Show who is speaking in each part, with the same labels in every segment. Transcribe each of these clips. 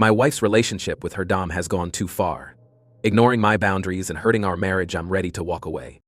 Speaker 1: My wife's relationship with her dom has gone too far. Ignoring my boundaries and hurting our marriage, I'm ready to walk away.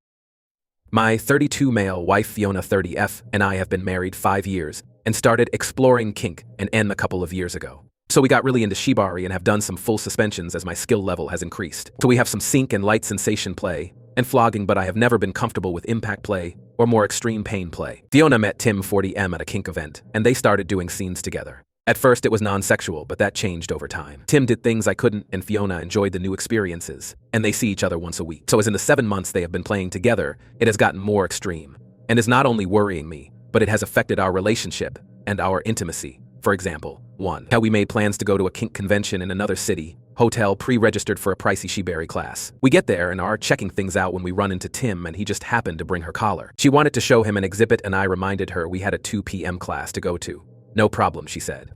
Speaker 1: My 32 male wife Fiona 30F and I have been married 5 years and started exploring kink and N a couple of years ago. So we got really into shibari and have done some full suspensions as my skill level has increased. So we have some sync and light sensation play and flogging, but I have never been comfortable with impact play or more extreme pain play. Fiona met Tim 40M at a kink event and they started doing scenes together. At first it was non-sexual, but that changed over time. Tim did things I couldn't and Fiona enjoyed the new experiences, and they see each other once a week. So as in the 7 months they have been playing together, it has gotten more extreme and is not only worrying me, but it has affected our relationship and our intimacy. For example, 1. How we made plans to go to a kink convention in another city, hotel pre-registered for a pricey shibari class. We get there and are checking things out when we run into Tim and he just happened to bring her collar. She wanted to show him an exhibit and I reminded her we had a 2 p.m. class to go to. No problem, she said.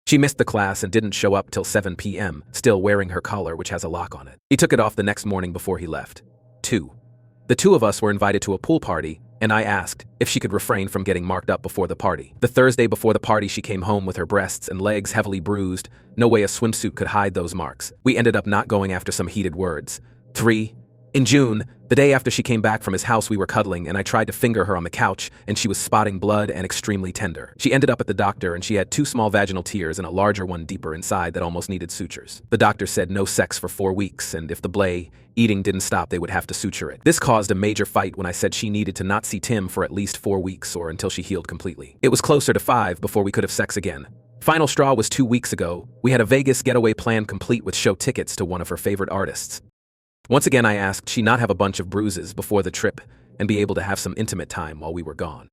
Speaker 1: She missed the class and didn't show up till 7 p.m., still wearing her collar which has a lock on it. He took it off the next morning before he left. 2. The two of us were invited to a pool party and I asked if she could refrain from getting marked up before the party. The Thursday before the party she came home with her breasts and legs heavily bruised. No way a swimsuit could hide those marks. We ended up not going after some heated words. 3. In June, the day after she came back from his house, we were cuddling and I tried to finger her on the couch and she was spotting blood and extremely tender. She ended up at the doctor and she had 2 small vaginal tears and a larger one deeper inside that almost needed sutures. The doctor said no sex for 4 weeks and if the eating didn't stop they would have to suture it. This caused a major fight when I said she needed to not see Tim for at least 4 weeks or until she healed completely. It was closer to 5 before we could have sex again. Final straw was 2 weeks ago. We had a Vegas getaway plan complete with show tickets to one of her favorite artists. Once again I asked she not have a bunch of bruises before the trip and be able to have some intimate time while we were gone.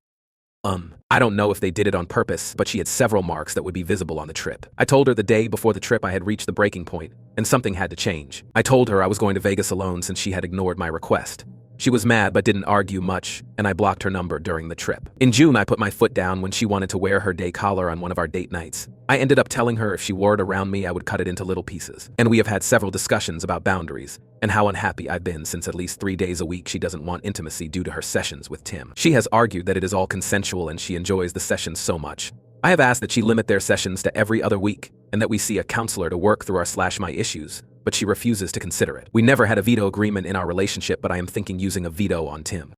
Speaker 1: I don't know if they did it on purpose, but she had several marks that would be visible on the trip. I told her the day before the trip I had reached the breaking point and something had to change. I told her I was going to Vegas alone since she had ignored my request. She was mad but didn't argue much, and I blocked her number during the trip. In June, I put my foot down when she wanted to wear her day collar on one of our date nights. I ended up telling her if she wore it around me, I would cut it into little pieces. And we have had several discussions about boundaries and how unhappy I've been since at least 3 days a week she doesn't want intimacy due to her sessions with Tim. She has argued that it is all consensual and she enjoys the sessions so much. I have asked that she limit their sessions to every other week and that we see a counselor to work through our/my issues, but she refuses to consider it. We never had a veto agreement in our relationship, but I am thinking using a veto on Tim.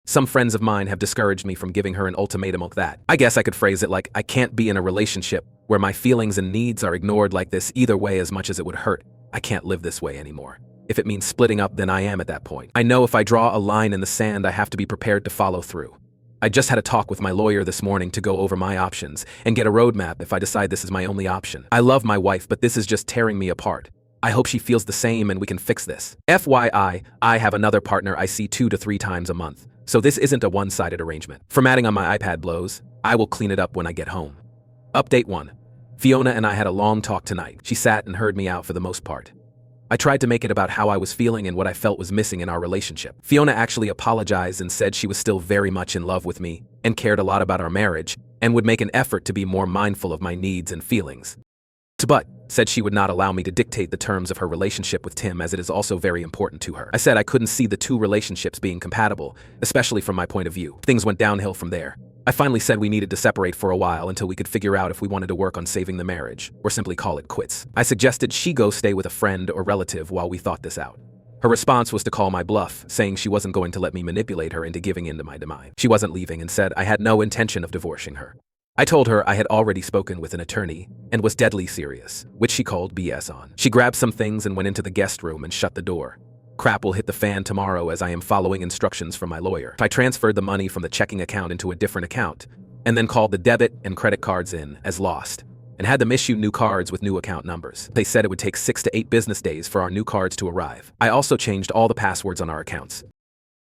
Speaker 1: Some friends of mine have discouraged me from giving her an ultimatum like that. I guess I could phrase it like I can't be in a relationship where my feelings and needs are ignored like this either way. As much as it would hurt, I can't live this way anymore. If it means splitting up, then I am at that point. I know if I draw a line in the sand, I have to be prepared to follow through. I just had a talk with my lawyer this morning to go over my options and get a roadmap if I decide this is my only option. I love my wife, but this is just tearing me apart. I hope she feels the same and we can fix this. FYI, I have another partner I see 2 to 3 times a month, so this isn't a one-sided arrangement. Formatting on my iPad blows. I will clean it up when I get home. Update 1. Fiona and I had a long talk tonight. She sat and heard me out for the most part. I tried to make it about how I was feeling and what I felt was missing in our relationship. Fiona actually apologized and said she was still very much in love with me and cared a lot about our marriage and would make an effort to be more mindful of my needs and feelings. But said she would not allow me to dictate the terms of her relationship with Tim as it is also very important to her. I said I couldn't see the 2 relationships being compatible, especially from my point of view. Things went downhill from there. I finally said we needed to separate for a while until we could figure out if we wanted to work on saving the marriage, or simply call it quits. I suggested she go stay with a friend or relative while we thought this out. Her response was to call my bluff, saying she wasn't going to let me manipulate her into giving in to my demise. She wasn't leaving and said I had no intention of divorcing her. I told her I had already spoken with an attorney and was deadly serious, which she called BS on. She grabbed some things and went into the guest room and shut the door. Crap will hit the fan tomorrow as I am following instructions from my lawyer. I transferred the money from the checking account into a different account and then called the debit and credit cards in as lost and had them issue new cards with new account numbers. They said it would take 6 to 8 business days for our new cards to arrive. I also changed all the passwords on our accounts.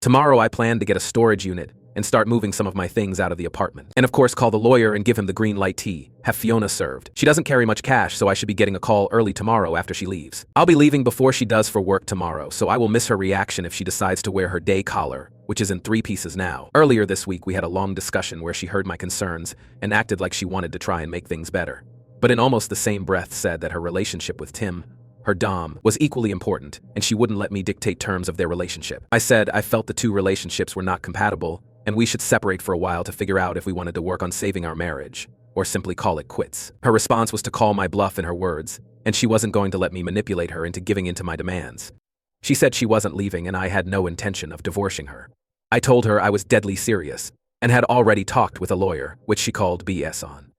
Speaker 1: Tomorrow I plan to get a storage unit and start moving some of my things out of the apartment. And of course call the lawyer and give him the green light tea, have Fiona served. She doesn't carry much cash, so I should be getting a call early tomorrow after she leaves. I'll be leaving before she does for work tomorrow, so I will miss her reaction if she decides to wear her day collar, which is in 3 pieces now. Earlier this week we had a long discussion where she heard my concerns and acted like she wanted to try and make things better. But in almost the same breath said that her relationship with Tim, her dom, was equally important and she wouldn't let me dictate terms of their relationship. I said I felt the 2 relationships were not compatible and we should separate for a while to figure out if we wanted to work on saving our marriage, or simply call it quits. Her response was to call my bluff in her words, and she wasn't going to let me manipulate her into giving in to my demands. She said she wasn't leaving and I had no intention of divorcing her. I told her I was deadly serious and had already talked with a lawyer, which she called BS on.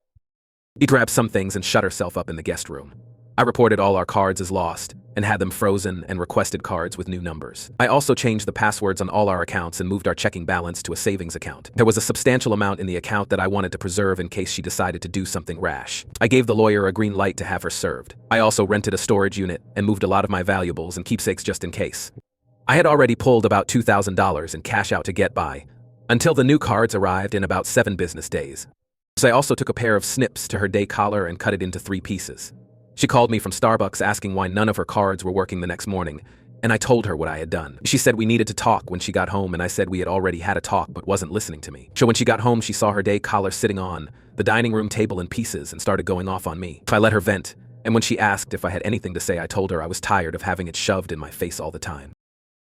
Speaker 1: She grabbed some things and shut herself up in the guest room. I reported all our cards as lost and had them frozen and requested cards with new numbers. I also changed the passwords on all our accounts and moved our checking balance to a savings account. There was a substantial amount in the account that I wanted to preserve in case she decided to do something rash. I gave the lawyer a green light to have her served. I also rented a storage unit and moved a lot of my valuables and keepsakes just in case. I had already pulled about $2,000 in cash out to get by, until the new cards arrived in about 7 business days. So I also took a pair of snips to her day collar and cut it into 3 pieces. She called me from Starbucks asking why none of her cards were working the next morning, and I told her what I had done. She said we needed to talk when she got home, and I said we had already had a talk but wasn't listening to me. So when she got home, she saw her day collar sitting on the dining room table in pieces and started going off on me. I let her vent, and when she asked if I had anything to say, I told her I was tired of having it shoved in my face all the time.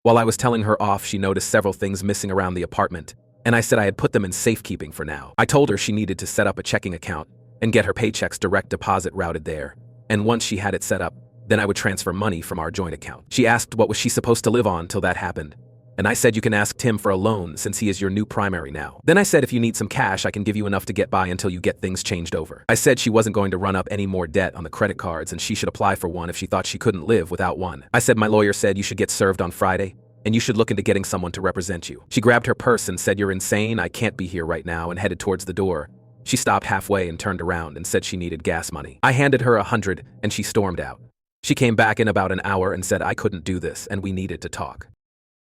Speaker 1: While I was telling her off, she noticed several things missing around the apartment, and I said I had put them in safekeeping for now. I told her she needed to set up a checking account and get her paychecks direct deposit routed there, and once she had it set up, then I would transfer money from our joint account. She asked what was she supposed to live on till that happened, and I said you can ask Tim for a loan since he is your new primary now. Then I said if you need some cash, I can give you enough to get by until you get things changed over. I said she wasn't going to run up any more debt on the credit cards and she should apply for one if she thought she couldn't live without one. I said my lawyer said you should get served on Friday, and you should look into getting someone to represent you. She grabbed her purse and said, "You're insane, I can't be here right now," and headed towards the door. She stopped halfway and turned around and said she needed gas money. I handed her $100 and she stormed out. She came back in about an hour and said I couldn't do this and we needed to talk.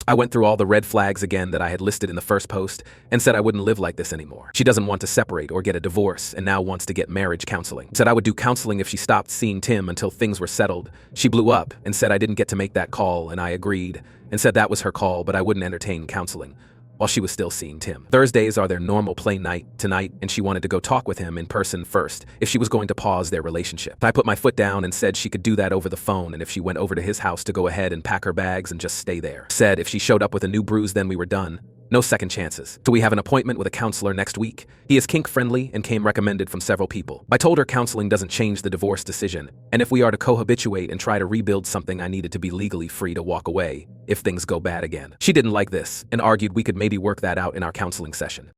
Speaker 1: I went through all the red flags again that I had listed in the first post and said I wouldn't live like this anymore. She doesn't want to separate or get a divorce and now wants to get marriage counseling. Said I would do counseling if she stopped seeing Tim until things were settled. She blew up and said I didn't get to make that call, and I agreed and said that was her call, but I wouldn't entertain counseling while she was still seeing Tim. Thursdays are their normal play night tonight, and she wanted to go talk with him in person first if she was going to pause their relationship. I put my foot down and said she could do that over the phone, and if she went over to his house to go ahead and pack her bags and just stay there. Said if she showed up with a new bruise, then we were done. No second chances. So we have an appointment with a counselor next week. He is kink-friendly and came recommended from several people. I told her counseling doesn't change the divorce decision, and if we are to cohabituate and try to rebuild something, I needed to be legally free to walk away if things go bad again. She didn't like this and argued we could maybe work that out in our counseling session.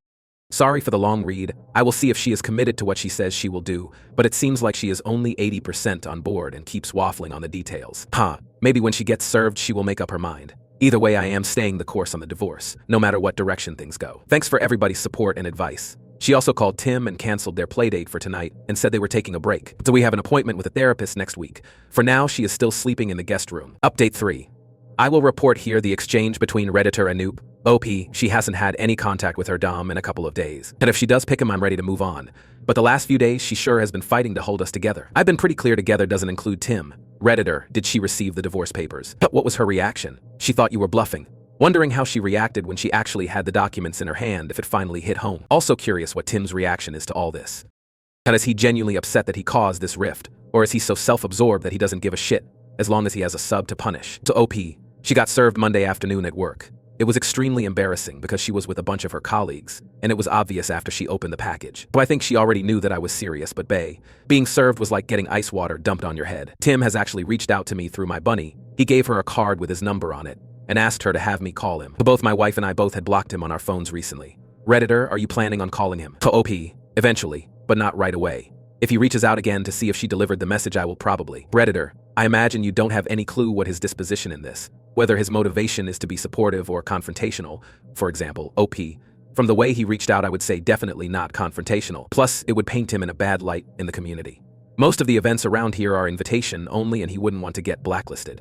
Speaker 1: Sorry for the long read. I will see if she is committed to what she says she will do, but it seems like she is only 80% on board and keeps waffling on the details. Maybe when she gets served, she will make up her mind. Either way, I am staying the course on the divorce, no matter what direction things go. Thanks for everybody's support and advice. She also called Tim and canceled their playdate for tonight and said they were taking a break. So we have an appointment with a therapist next week. For now, she is still sleeping in the guest room. Update 3. I will report here the exchange between Redditor and Anoop. OP, she hasn't had any contact with her dom in a couple of days. And if she does pick him, I'm ready to move on. But the last few days, she sure has been fighting to hold us together. I've been pretty clear together doesn't include Tim. Redditor, did she receive the divorce papers? But what was her reaction? She thought you were bluffing. Wondering how she reacted when she actually had the documents in her hand if it finally hit home. Also curious what Tim's reaction is to all this. And is he genuinely upset that he caused this rift? Or is he so self-absorbed that he doesn't give a shit, as long as he has a sub to punish? So OP, she got served Monday afternoon at work. It was extremely embarrassing because she was with a bunch of her colleagues, and it was obvious after she opened the package. So I think she already knew that I was serious, but being served was like getting ice water dumped on your head. Tim has actually reached out to me through my bunny. He gave her a card with his number on it and asked her to have me call him. Both my wife and I both had blocked him on our phones recently. Redditor, are you planning on calling him? To OP, eventually, but not right away. If he reaches out again to see if she delivered the message, I will probably. Redditor, I imagine you don't have any clue what his disposition in this. Whether his motivation is to be supportive or confrontational. For example, OP. From the way he reached out, I would say definitely not confrontational. Plus, it would paint him in a bad light in the community. Most of the events around here are invitation only, and he wouldn't want to get blacklisted.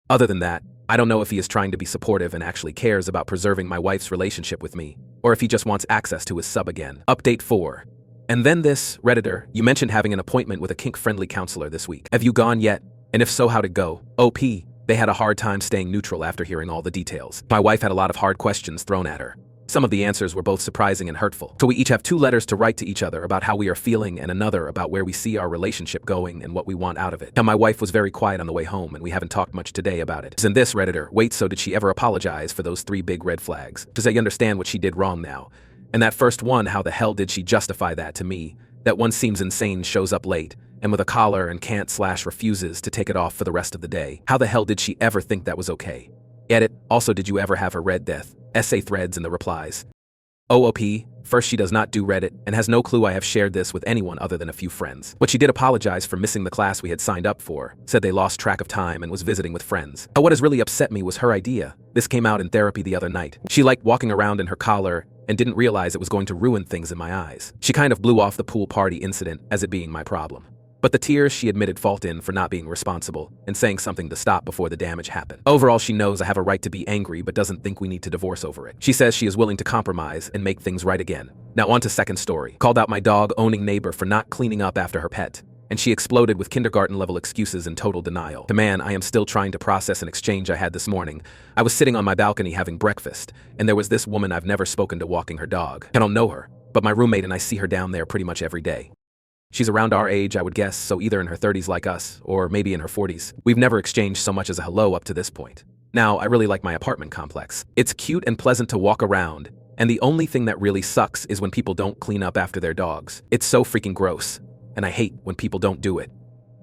Speaker 1: Other than that, I don't know if he is trying to be supportive and actually cares about preserving my wife's relationship with me, or if he just wants access to his sub again. Update 4. And then this, Redditor, you mentioned having an appointment with a kink-friendly counselor this week. Have you gone yet? And if so, how'd it go? OP, they had a hard time staying neutral after hearing all the details. My wife had a lot of hard questions thrown at her. Some of the answers were both surprising and hurtful. So we each have 2 letters to write to each other about how we are feeling and another about where we see our relationship going and what we want out of it. Now, my wife was very quiet on the way home and we haven't talked much today about it. And this, Redditor, wait, so did she ever apologize for those 3 big red flags? Does they understand what she did wrong now? And that first one, how the hell did she justify that to me? That one seems insane, shows up late, and with a collar and can't/refuses to take it off for the rest of the day. How the hell did she ever think that was okay? Edit, also did you ever have her read death? Essay threads in the replies. OOP, first she does not do Reddit and has no clue I have shared this with anyone other than a few friends. But she did apologize for missing the class we had signed up for, said they lost track of time and was visiting with friends. What has really upset me was her idea. This came out in therapy the other night. She liked walking around in her collar and didn't realize it was going to ruin things in my eyes. She kind of blew off the pool party incident as it being my problem. But the tears she admitted fault in for not being responsible and saying something to stop before the damage happened. Overall, she knows I have a right to be angry but doesn't think we need to divorce over it. She says she is willing to compromise and make things right again. Now on to second story. Called out my dog-owning neighbor for not cleaning up after her pet, and she exploded with kindergarten-level excuses and total denial. Man, I am still trying to process an exchange I had this morning. I was sitting on my balcony having breakfast, and there was this woman I've never spoken to walking her dog. I don't know her, but my roommate and I see her down there pretty much every day. She's around our age, I would guess, so either in her 30s like us, or maybe in her 40s. We've never exchanged so much as a hello up to this point. Now, I really like my apartment complex. It's cute and pleasant to walk around, and the only thing that really sucks is when people don't clean up after their dogs. It's so freaking gross, and I hate when people don't do it.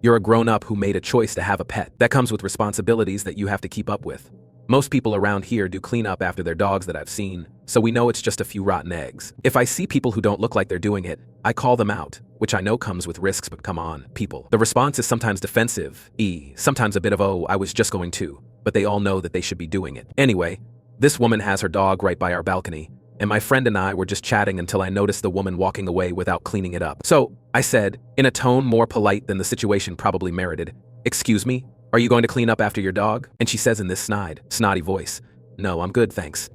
Speaker 1: You're a grown-up who made a choice to have a pet. That comes with responsibilities that you have to keep up with. Most people around here do clean up after their dogs that I've seen, so we know it's just a few rotten eggs. If I see people who don't look like they're doing it, I call them out, which I know comes with risks, but come on, people. The response is sometimes defensive, sometimes a bit of "oh, I was just going to," but they all know that they should be doing it. Anyway, this woman has her dog right by our balcony, and my friend and I were just chatting until I noticed the woman walking away without cleaning it up. So, I said, in a tone more polite than the situation probably merited, "Excuse me? Are you going to clean up after your dog?" And she says in this snotty voice, "No, I'm good, thanks."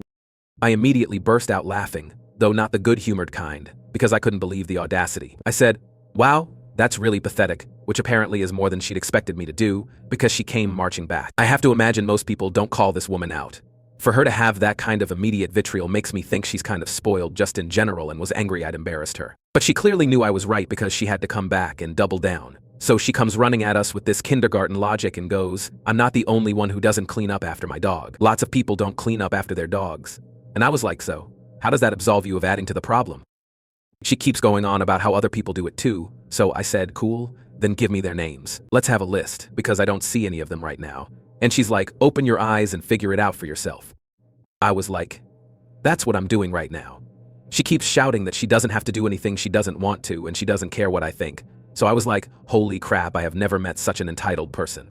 Speaker 1: I immediately burst out laughing, though not the good-humored kind, because I couldn't believe the audacity. I said, "Wow, that's really pathetic," which apparently is more than she'd expected me to do, because she came marching back. I have to imagine most people don't call this woman out. For her to have that kind of immediate vitriol makes me think she's kind of spoiled just in general and was angry I'd embarrassed her. But she clearly knew I was right because she had to come back and double down. So she comes running at us with this kindergarten logic and goes, "I'm not the only one who doesn't clean up after my dog. Lots of people don't clean up after their dogs." And I was like, so, how does that absolve you of adding to the problem? She keeps going on about how other people do it too, so I said, "Cool, then give me their names. Let's have a list, because I don't see any of them right now." And she's like, "Open your eyes and figure it out for yourself." I was like, that's what I'm doing right now. She keeps shouting that she doesn't have to do anything she doesn't want to and she doesn't care what I think. So I was like, holy crap, I have never met such an entitled person.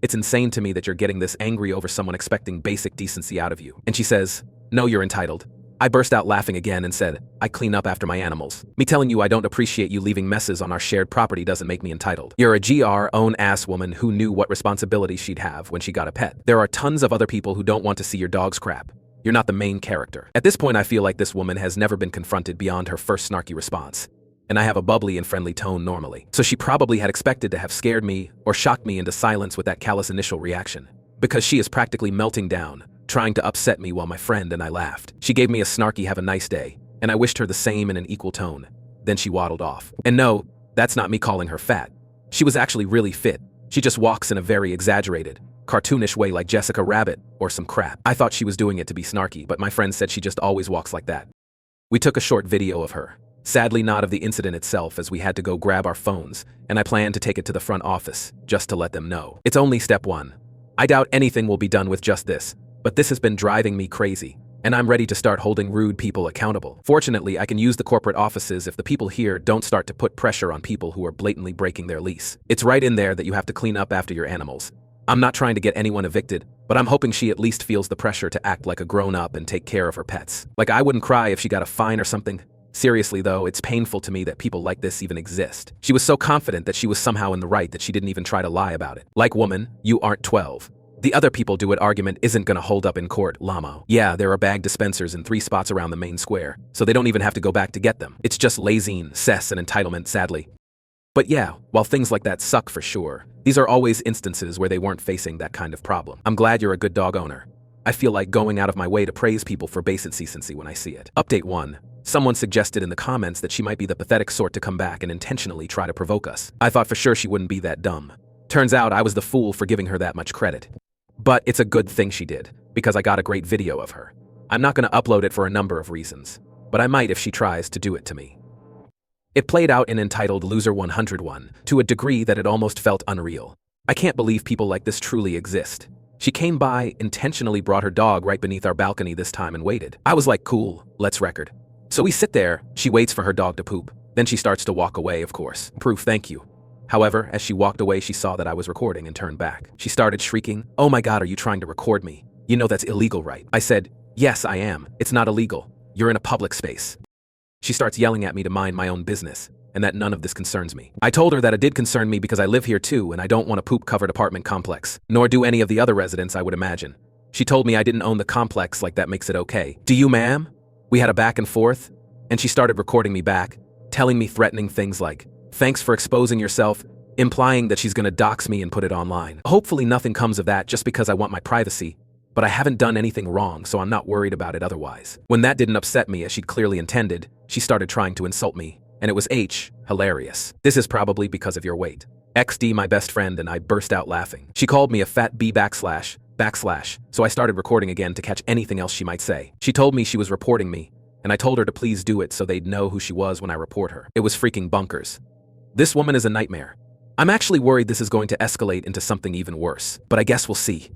Speaker 1: It's insane to me that you're getting this angry over someone expecting basic decency out of you. And she says, "No, you're entitled." I burst out laughing again and said, "I clean up after my animals. Me telling you I don't appreciate you leaving messes on our shared property doesn't make me entitled. You're a own ass woman who knew what responsibility she'd have when she got a pet. There are tons of other people who don't want to see your dog's crap. You're not the main character." At this point, I feel like this woman has never been confronted beyond her first snarky response. And I have a bubbly and friendly tone normally. So she probably had expected to have scared me or shocked me into silence with that callous initial reaction. Because she is practically melting down, trying to upset me while my friend and I laughed. She gave me a snarky "have a nice day," and I wished her the same in an equal tone. Then she waddled off. And no, that's not me calling her fat. She was actually really fit. She just walks in a very exaggerated, cartoonish way like Jessica Rabbit or some crap. I thought she was doing it to be snarky, but my friend said she just always walks like that. We took a short video of her. Sadly not of the incident itself, as we had to go grab our phones, and I plan to take it to the front office, just to let them know. It's only step one. I doubt anything will be done with just this, but this has been driving me crazy, and I'm ready to start holding rude people accountable. Fortunately, I can use the corporate offices if the people here don't start to put pressure on people who are blatantly breaking their lease. It's right in there that you have to clean up after your animals. I'm not trying to get anyone evicted, but I'm hoping she at least feels the pressure to act like a grown-up and take care of her pets. Like, I wouldn't cry if she got a fine or something. Seriously though, it's painful to me that people like this even exist. She was so confident that she was somehow in the right that she didn't even try to lie about it. Like, woman, you aren't 12. The other people do it argument isn't gonna hold up in court, llama. Yeah, there are bag dispensers in 3 spots around the main square, so they don't even have to go back to get them. It's just lazine, cess, and entitlement, sadly. But yeah, while things like that suck for sure, these are always instances where they weren't facing that kind of problem. I'm glad you're a good dog owner. I feel like going out of my way to praise people for basic decency when I see it. Update 1. Someone suggested in the comments that she might be the pathetic sort to come back and intentionally try to provoke us. I thought for sure she wouldn't be that dumb. Turns out I was the fool for giving her that much credit. But it's a good thing she did, because I got a great video of her. I'm not going to upload it for a number of reasons, but I might if she tries to do it to me. It played out in entitled Loser 101 to a degree that it almost felt unreal. I can't believe people like this truly exist. She came by, intentionally brought her dog right beneath our balcony this time and waited. I was like, cool, let's record. So we sit there, she waits for her dog to poop. Then she starts to walk away, of course. Proof, thank you. However, as she walked away, she saw that I was recording and turned back. She started shrieking, "Oh my God, are you trying to record me? You know that's illegal, right?" I said, "Yes, I am. It's not illegal. You're in a public space." She starts yelling at me to mind my own business, and that none of this concerns me. I told her that it did concern me because I live here too, and I don't want a poop-covered apartment complex, nor do any of the other residents, I would imagine. She told me I didn't own the complex, like that makes it okay. Do you, ma'am? We had a back and forth, and she started recording me back, telling me threatening things like, "Thanks for exposing yourself," implying that she's gonna dox me and put it online. Hopefully nothing comes of that just because I want my privacy, but I haven't done anything wrong, so I'm not worried about it otherwise. When that didn't upset me as she'd clearly intended, she started trying to insult me, and it was hilarious. This is probably because of your weight. XD, my best friend, and I burst out laughing. She called me a fat B //, so I started recording again to catch anything else she might say. She told me she was reporting me, and I told her to please do it so they'd know who she was when I report her. It was freaking bonkers. This woman is a nightmare. I'm actually worried this is going to escalate into something even worse, but I guess we'll see.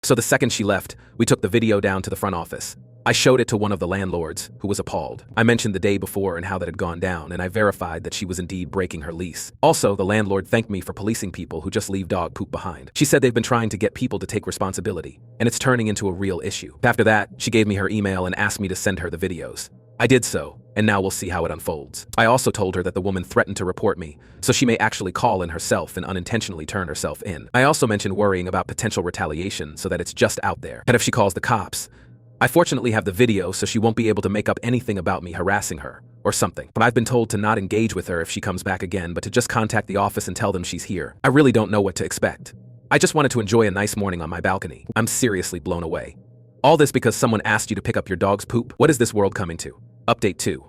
Speaker 1: So the second she left, we took the video down to the front office. I showed it to one of the landlords, who was appalled. I mentioned the day before and how that had gone down, and I verified that she was indeed breaking her lease. Also, the landlord thanked me for policing people who just leave dog poop behind. She said they've been trying to get people to take responsibility, and it's turning into a real issue. After that, she gave me her email and asked me to send her the videos. I did so, and now we'll see how it unfolds. I also told her that the woman threatened to report me, so she may actually call in herself and unintentionally turn herself in. I also mentioned worrying about potential retaliation so that it's just out there. And if she calls the cops, I fortunately have the video, so she won't be able to make up anything about me harassing her or something. But I've been told to not engage with her if she comes back again, but to just contact the office and tell them she's here. I really don't know what to expect. I just wanted to enjoy a nice morning on my balcony. I'm seriously blown away. All this because someone asked you to pick up your dog's poop? What is this world coming to? Update 2.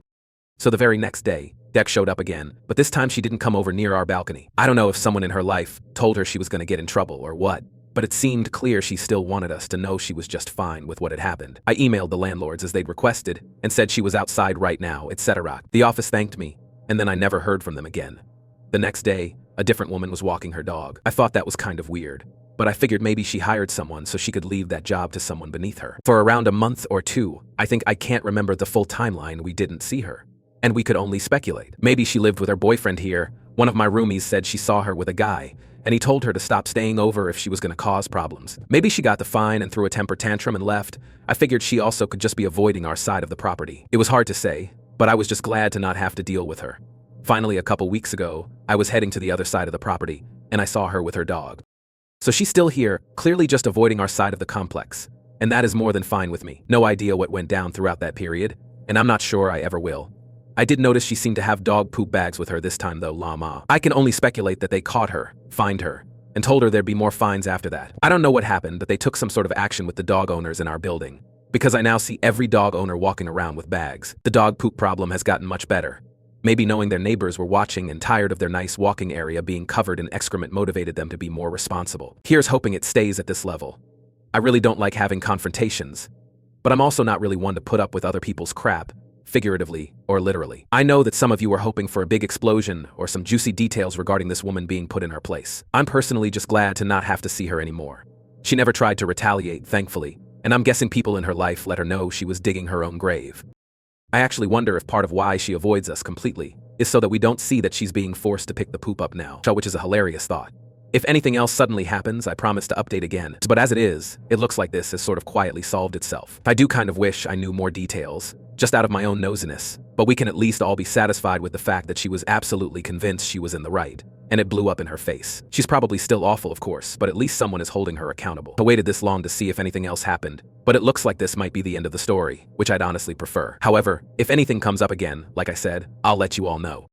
Speaker 1: So the very next day, Deck showed up again, but this time she didn't come over near our balcony. I don't know if someone in her life told her she was going to get in trouble or what, but it seemed clear she still wanted us to know she was just fine with what had happened. I emailed the landlords as they'd requested and said she was outside right now, etc. The office thanked me, and then I never heard from them again. The next day, a different woman was walking her dog. I thought that was kind of weird, but I figured maybe she hired someone so she could leave that job to someone beneath her. For around a month or two, I can't remember the full timeline, we didn't see her. And we could only speculate. Maybe she lived with her boyfriend here. One of my roomies said she saw her with a guy, and he told her to stop staying over if she was going to cause problems. Maybe she got the fine and threw a temper tantrum and left. I figured she also could just be avoiding our side of the property. It was hard to say, but I was just glad to not have to deal with her. Finally, a couple weeks ago, I was heading to the other side of the property, and I saw her with her dog. So she's still here, clearly just avoiding our side of the complex. And that is more than fine with me. No idea what went down throughout that period, and I'm not sure I ever will. I did notice she seemed to have dog poop bags with her this time though, llama. I can only speculate that they caught her, fined her, and told her there'd be more fines after that. I don't know what happened, but they took some sort of action with the dog owners in our building, because I now see every dog owner walking around with bags. The dog poop problem has gotten much better. Maybe knowing their neighbors were watching and tired of their nice walking area being covered in excrement motivated them to be more responsible. Here's hoping it stays at this level. I really don't like having confrontations, but I'm also not really one to put up with other people's crap, figuratively or literally. I know that some of you are hoping for a big explosion or some juicy details regarding this woman being put in her place. I'm personally just glad to not have to see her anymore. She never tried to retaliate, thankfully, and I'm guessing people in her life let her know she was digging her own grave. I actually wonder if part of why she avoids us completely is so that we don't see that she's being forced to pick the poop up now, which is a hilarious thought. If anything else suddenly happens, I promise to update again. But as it is, it looks like this has sort of quietly solved itself. I do kind of wish I knew more details, just out of my own nosiness, but we can at least all be satisfied with the fact that she was absolutely convinced she was in the right, and it blew up in her face. She's probably still awful, of course, but at least someone is holding her accountable. I waited this long to see if anything else happened, but it looks like this might be the end of the story, which I'd honestly prefer. However, if anything comes up again, like I said, I'll let you all know.